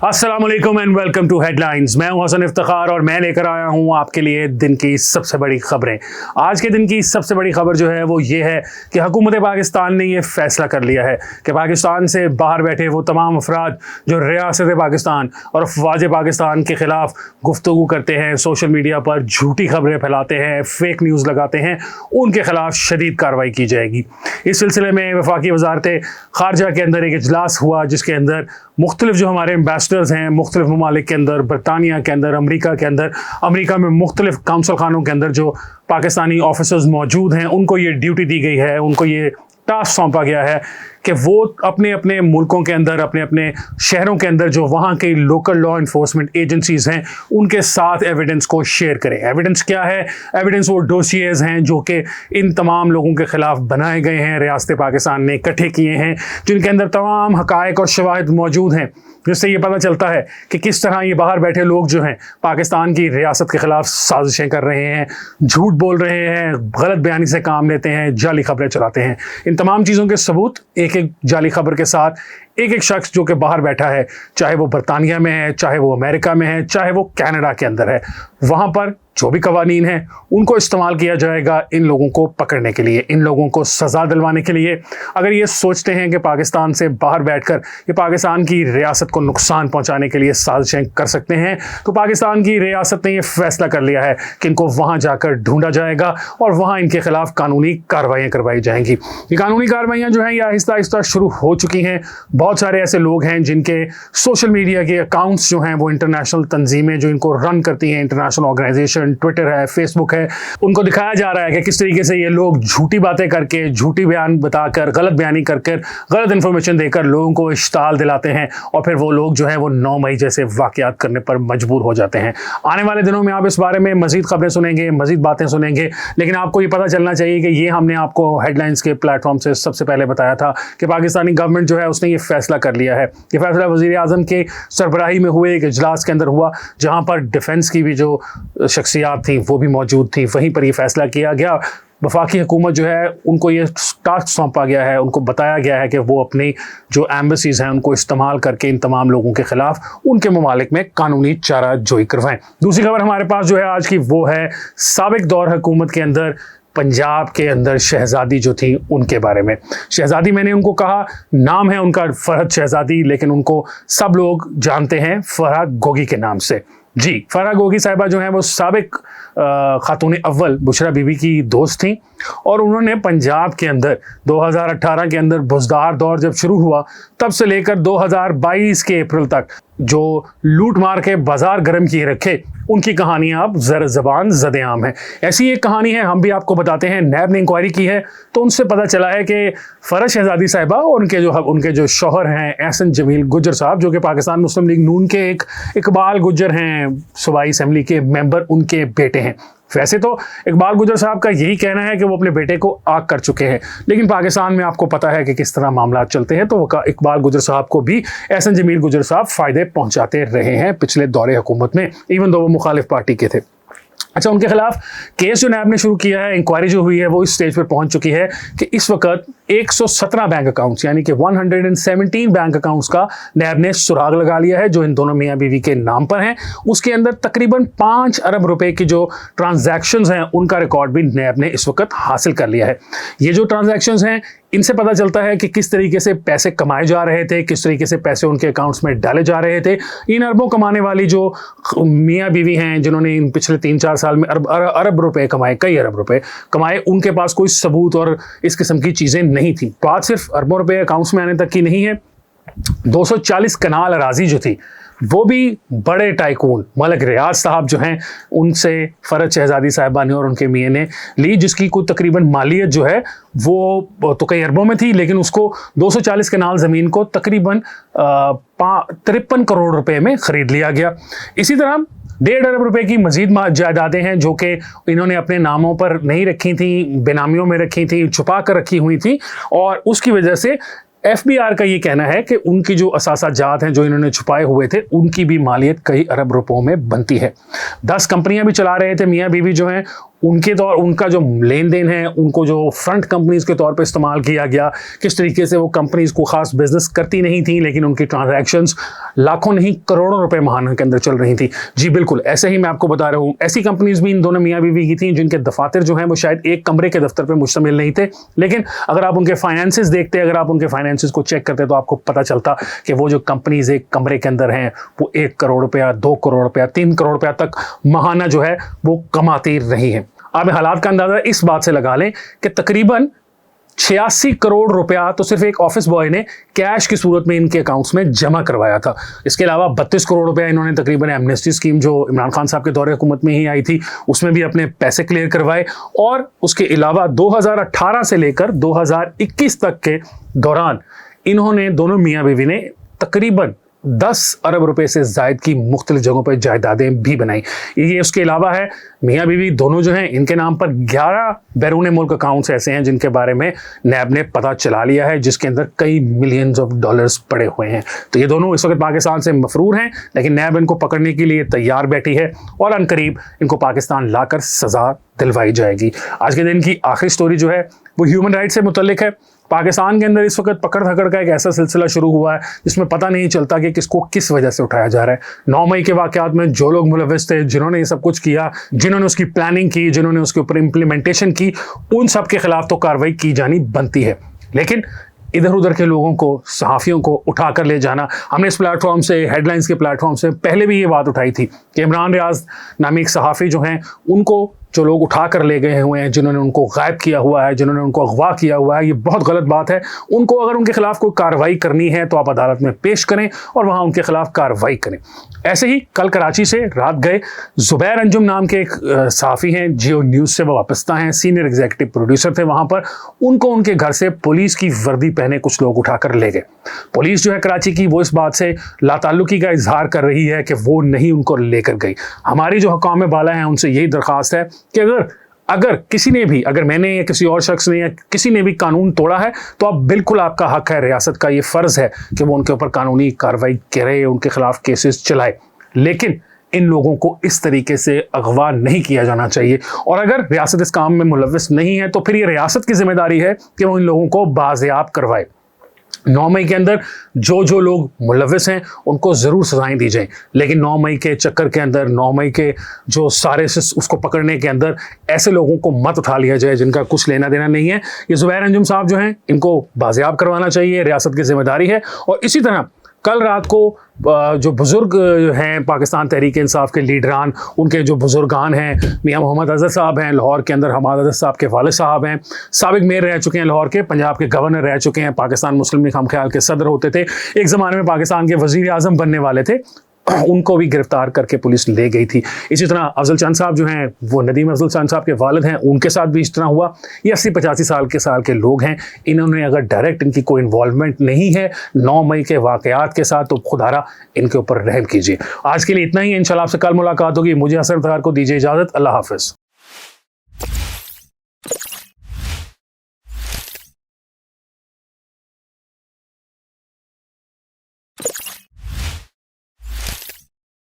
अस्सलाम वालेकुम and welcome to headlines. मैं हूं हसन इफ्तिखार और मैं लेकर आया हूं आपके लिए दिन की सबसे बड़ी खबरें। आज के दिन की सबसे बड़ी खबर जो है वो ये है कि हुकूमत पाकिस्तान ने ये फैसला कर लिया है कि पाकिस्तान से बाहर बैठे वो तमाम अफराद जो रियासत पाकिस्तान और अफवाज पाकिस्तान के ख़िलाफ़ गुफ्तगू करते हैं, सोशल मीडिया पर झूठी खबरें फैलाते हैं, फेक न्यूज़ लगाते हैं, उनके ख़िलाफ़ शदीद कार्रवाई की जाएगी। इस सिलसिले में वफाकी वजारत ख़ारजा के अंदर एक इजलास हुआ जिसके अंदर मुख्तलिफ जो हमारे एम्बेसडर्स हैं मुख्तलिफ ममालिक के अंदर, बरतानिया के अंदर, अमेरिका में मुख्तलिफ काउंसिल खानों के अंदर जो पाकिस्तानी ऑफिसर्स मौजूद हैं उनको ये ड्यूटी दी गई है, उनको ये टास्क सौंपा गया है कि वो अपने अपने मुल्कों के अंदर, अपने अपने शहरों के अंदर जो वहाँ के लोकल लॉ इन्फोर्समेंट एजेंसीज़ हैं उनके साथ एविडेंस को शेयर करें। एविडेंस क्या है? एविडेंस वो डोसिएज हैं जो कि इन तमाम लोगों के ख़िलाफ़ बनाए गए हैं, रियासत पाकिस्तान ने इकट्ठे किए हैं, जिनके अंदर तमाम हक़ाइक़ और शवाहिद मौजूद हैं, जिससे ये पता चलता है कि किस तरह ये बाहर बैठे लोग जो हैं पाकिस्तान की रियासत के ख़िलाफ़ साजिशें कर रहे हैं, झूठ बोल रहे हैं, गलत बयानी से काम लेते हैं, जाली खबरें चलाते हैं। इन तमाम चीज़ों के सबूत एक एक जाली खबर के साथ एक एक शख्स जो कि बाहर बैठा है, चाहे वो बरतानिया में है, चाहे वो अमेरिका में है, चाहे वो कनाडा के अंदर है, वहाँ पर जो भी कवानीन हैं उनको इस्तेमाल किया जाएगा इन लोगों को पकड़ने के लिए, इन लोगों को सज़ा दिलवाने के लिए। अगर ये सोचते हैं कि पाकिस्तान से बाहर बैठकर ये पाकिस्तान की रियासत को नुकसान पहुंचाने के लिए साजिशें कर सकते हैं, तो पाकिस्तान की रियासत ने ये फैसला कर लिया है कि इनको वहाँ जाकर ढूंढा जाएगा और वहाँ इनके ख़िलाफ़ कानूनी कार्रवाइयाँ करवाई जाएंगी। ये कानूनी कार्रवाइयाँ जो हैं ये आहिस्ता आहिस्ता शुरू हो चुकी हैं। बहुत सारे ऐसे लोग हैं जिनके सोशल मीडिया के अकाउंट्स जो हैं वो इंटरनेशनल तंजीमें जो इनको रन करती हैं, इंटरनेशनल ऑर्गेनाइजेशन, ट्विटर है, फेसबुक है, उनको दिखाया जा रहा है कि किस तरीके से ये लोग झूठी बातें करके, झूठी बयान बताकर, गलत बयानी करके, गलत इन्फॉर्मेशन देकर लोगों को इश्ताल दिलाते हैं और फिर वो लोग जो है वो 9 मई जैसे वाक़यात करने पर मजबूर हो जाते हैं। आने वाले दिनों में आप इस बारे में मज़ीद खबरें सुनेंगे, मज़ीद बातें सुनेंगे, लेकिन आपको ये पता चलना चाहिए कि ये हमने आपको हेडलाइंस के प्लेटफॉर्म से सबसे पहले बताया था कि पाकिस्तानी गवर्नमेंट जो है उसने ये फैसला कर लिया है। ये फैसला वज़ीर आज़म के सरबराही में हुए एक इजलास के अंदर हुआ जहाँ पर डिफेंस की भी जो शख्सियात थी वो भी मौजूद थी। वहीं पर ये फैसला किया गया। वफाकी हुकूमत जो है उनको ये टास्क सौंपा गया है, उनको बताया गया है कि वो अपनी जो एम्बेसीज़ हैं उनको इस्तेमाल करके इन तमाम लोगों के ख़िलाफ़ उनके ममालिक में कानूनी चाराजोई करवाएं। दूसरी खबर हमारे पास जो है आज की वो है साबिक दौर हुकूमत के अंदर पंजाब के अंदर शहज़ादी जो थी उनके बारे में। शहज़ादी मैंने उनको कहा, नाम है उनका फरहद शहज़ादी, लेकिन उनको सब लोग जानते हैं फरहा गोगी के नाम से। जी, फरहा गोगी साहिबा जो हैं वो साबिक खातून अव्वल बुशरा बीबी की दोस्त थी और उन्होंने पंजाब के अंदर 2018 के अंदर बुज़दार दौर जब शुरू हुआ तब से लेकर 2022 के अप्रैल तक जो लूट मार के बाजार गर्म किए रखे उनकी कहानियाँ अब ज़बान ज़द-ए-आम है। ऐसी एक कहानी है, हम भी आपको बताते हैं। नैब ने इंक्वायरी की है तो उनसे पता चला है कि फरहद शहज़ादी साहिबा और उनके जो शौहर हैं एहसन जमील गुज्जर साहब, जो कि पाकिस्तान मुस्लिम लीग नून के एक इकबाल गुज्जर हैं, सूबाई असम्बली के मेंबर, उनके बेटे हैं। वैसे तो इकबाल गुज्जर साहब का यही कहना है कि वो अपने बेटे को आग कर चुके हैं, लेकिन पाकिस्तान में आपको पता है कि किस तरह मामला चलते हैं, तो इकबाल गुज्जर साहब को भी एहसन जमील गुज्जर साहब फ़ायदे पहुंचाते रहे हैं पिछले दौरे हुकूमत में, इवन दो वो मुखालिफ पार्टी के थे। अच्छा, उनके खिलाफ केस जो नैब ने शुरू किया है, इंक्वायरी जो हुई है वो इस स्टेज पर पहुंच चुकी है कि इस वक्त 117 बैंक अकाउंट्स यानी कि 117 बैंक अकाउंट्स का नैब ने सुराग लगा लिया है जो इन दोनों मियाँ बीवी के नाम पर हैं। उसके अंदर तकरीबन 5 अरब रुपए की जो ट्रांजैक्शंस हैं उनका रिकॉर्ड भी नैब ने इस वक्त हासिल कर लिया है। ये जो ट्रांजैक्शंस हैं इनसे पता चलता है कि किस तरीके से पैसे कमाए जा रहे थे, किस तरीके से पैसे उनके अकाउंट्स में डाले जा रहे थे। इन अरबों कमाने वाली जो मियाँ बीवी हैं जिन्होंने इन पिछले 3-4 साल में अरब रुपए कमाए, कई अरब रुपए कमाए, उनके पास कोई सबूत और इस किस्म की चीज़ें नहीं थी। बात सिर्फ अरबों रुपए अकाउंट्स में आने तक की नहीं है। 240 कनाल अराजी जो थी वो भी बड़े टाइकून मलिक रियाज साहब जो हैं उनसे फरहद शहज़ादी साहिबा ने और उनके मियाँ ने ली, जिसकी कुछ तकरीबन मालियत जो है वो तो कई अरबों में थी, लेकिन उसको 240 कनाल ज़मीन को तकरीबन 53 करोड़ रुपए में ख़रीद लिया गया। इसी तरह 1.5 अरब रुपए की मजीद जायदादें हैं जो कि इन्होंने अपने नामों पर नहीं रखी थी, बेनामियों में रखी थी, छुपा कर रखी हुई थी, और उसकी वजह से FBR का ये कहना है कि उनकी जो असासाजात हैं जो इन्होंने छुपाए हुए थे उनकी भी मालियत कई अरब रुपयों में बनती है। 10 कंपनियां भी चला रहे थे मियाँ बीवी जो हैं, उनका जो लेन देन है, उनको जो फ्रंट कंपनीज के तौर पे इस्तेमाल किया गया, किस तरीके से वो कंपनीज को खास बिजनेस करती नहीं थी लेकिन उनकी ट्रांजैक्शंस लाखों नहीं करोड़ों रुपए महाना के अंदर चल रही थी। जी बिल्कुल, ऐसे ही मैं आपको बता रहा हूँ। ऐसी कंपनीज भी इन दोनों मियाँ बीवी की थी जिनके दफातर जो हैं वो शायद एक कमरे के दफ्तर पे मुश्तमिल नहीं थे, लेकिन अगर आप उनके फाइनेंसेस देखते, अगर आप उनके फाइनेंसेस को चेक करते तो आपको पता चलता कि वो जो कंपनीज एक कमरे के अंदर हैं वो 1 करोड़ रुपया, 2 करोड़ रुपया, 3 करोड़ रुपया तक महाना जो है वो कमाती रही हैं। आप हालात का अंदाजा इस बात से लगा लें कि तकरीबन 86 करोड़ रुपया तो सिर्फ एक ऑफिस बॉय ने कैश की सूरत में इनके अकाउंट्स में जमा करवाया था। इसके अलावा 32 करोड़ रुपया इन्होंने तकरीबन एमनेस्टी स्कीम जो इमरान खान साहब के दौरे हुकूमत में ही आई थी उसमें भी अपने पैसे क्लियर करवाए, और उसके अलावा 2018 से लेकर 2021 तक के दौरान इन्होंने, दोनों मियाँ बीवी ने, तकरीबन 10 अरब रुपए से जायद की मुख्तलिफ जगहों पर जायदादें भी बनाई। ये उसके अलावा है, मियाँ बीवी दोनों जो हैं इनके नाम पर 11 बैरून मुल्क अकाउंट्स ऐसे हैं जिनके बारे में नैब ने पता चला लिया है, जिसके अंदर कई मिलियंस ऑफ डॉलर्स पड़े हुए हैं। तो ये दोनों इस वक्त पाकिस्तान से मफरूर हैं, लेकिन नैब इनको पकड़ने के लिए तैयार बैठी है और अनकरीब इनको पाकिस्तान लाकर सजा दिलवाई जाएगी। आज के दिन की आखिरी स्टोरी जो है वो ह्यूमन राइट से मुतल्लिक है। पाकिस्तान के अंदर इस वक्त पकड़ धकड़ का एक ऐसा सिलसिला शुरू हुआ है जिसमें पता नहीं चलता कि किसको किस वजह से उठाया जा रहा है। 9 मई के वाकयात में जो लोग मुलविस थे, जिन्होंने ये सब कुछ किया, जिन्होंने उसकी प्लानिंग की, जिन्होंने उसके ऊपर इम्प्लीमेंटेशन की, उन सब के खिलाफ तो कार्रवाई की जानी बनती है। लेकिन इधर उधर के लोगों को, सहाफ़ियों को उठा कर ले जाना, हमने इस प्लेटफॉर्म से, हेडलाइंस के प्लेटफॉर्म से पहले भी ये बात उठाई थी कि इमरान रियाज नामी एक सहाफ़ी जो हैं उनको जो लोग उठा कर ले गए हुए हैं, जिन्होंने उनको गायब किया हुआ है, जिन्होंने उनको अगवा किया हुआ है, ये बहुत गलत बात है। उनको अगर उनके खिलाफ कोई कार्रवाई करनी है तो आप अदालत में पेश करें और वहाँ उनके खिलाफ कार्रवाई करें। ऐसे ही कल कराची से रात गए ज़ुबैर अंजुम नाम के एक सहाफ़ी हैं, जियो न्यूज़ से वो वाबस्ता हैं, सीनियर एग्जीक्यूटिव प्रोड्यूसर थे वहाँ पर। उनको उनके घर से पुलिस की वर्दी पहने कुछ लोग उठा कर ले गए। पुलिस जो है कराची की वो इस बात से लाताल्लुकी का इजहार कर रही है कि वो नहीं उनको लेकर गई। हमारी जो हुकाम बाला हैं उनसे यही दरख्वास्त है कि अगर किसी ने भी, अगर मैंने या किसी और शख्स ने या किसी ने भी कानून तोड़ा है तो आप बिल्कुल, आपका हक है, रियासत का ये फ़र्ज़ है कि वो उनके ऊपर कानूनी कार्रवाई करे, उनके खिलाफ केसेस चलाए, लेकिन इन लोगों को इस तरीके से अगवा नहीं किया जाना चाहिए। और अगर रियासत इस काम में मुलव्विस नहीं है तो फिर ये रियासत की जिम्मेदारी है कि वो इन लोगों को बाज़याब करवाए। 9 मई के अंदर जो लोग मुलव्विस हैं उनको ज़रूर सजाएं दी जाएं, लेकिन 9 मई के चक्कर के अंदर, 9 मई के जो सारे से उसको पकड़ने के अंदर ऐसे लोगों को मत उठा लिया जाए जिनका कुछ लेना देना नहीं है। ये ज़ुबैर अंजुम साहब जो हैं इनको बाज़याब करवाना चाहिए, रियासत की जिम्मेदारी है। और इसी तरह कल रात को जो बुज़ुर्ग हैं पाकिस्तान तहरीक इंसाफ के लीडरान, उनके जो बुज़ुर्गान हैं, मियाँ मोहम्मद अज़हर साहब हैं लाहौर के अंदर, हमाद अज़हर साहब के वालिद साहब हैं, साबिक मेयर रह चुके हैं लाहौर के, पंजाब के गवर्नर रह चुके हैं, पाकिस्तान मुस्लिम लीग हमख्याल के सदर होते थे, एक ज़माने में पाकिस्तान के वज़ीर आज़म बनने वाले थे, उनको भी गिरफ्तार करके पुलिस ले गई थी। इसी तरह अफजल चंद साहब जो हैं वो नदीम अफजल चंद साहब के वालिद हैं, उनके साथ भी इस तरह हुआ। ये 80-85 साल के लोग हैं। इन्होंने अगर डायरेक्ट इनकी कोई इन्वॉल्वमेंट नहीं है 9 मई के वाकयात के साथ तो खुदारा इनके ऊपर रहम कीजिए। आज के लिए इतना ही, इंशाल्लाह आपसे कल मुलाकात होगी। मुझे हसन इफ्तिखार को दीजिए इजाज़त। अल्लाह हाफ़िज़।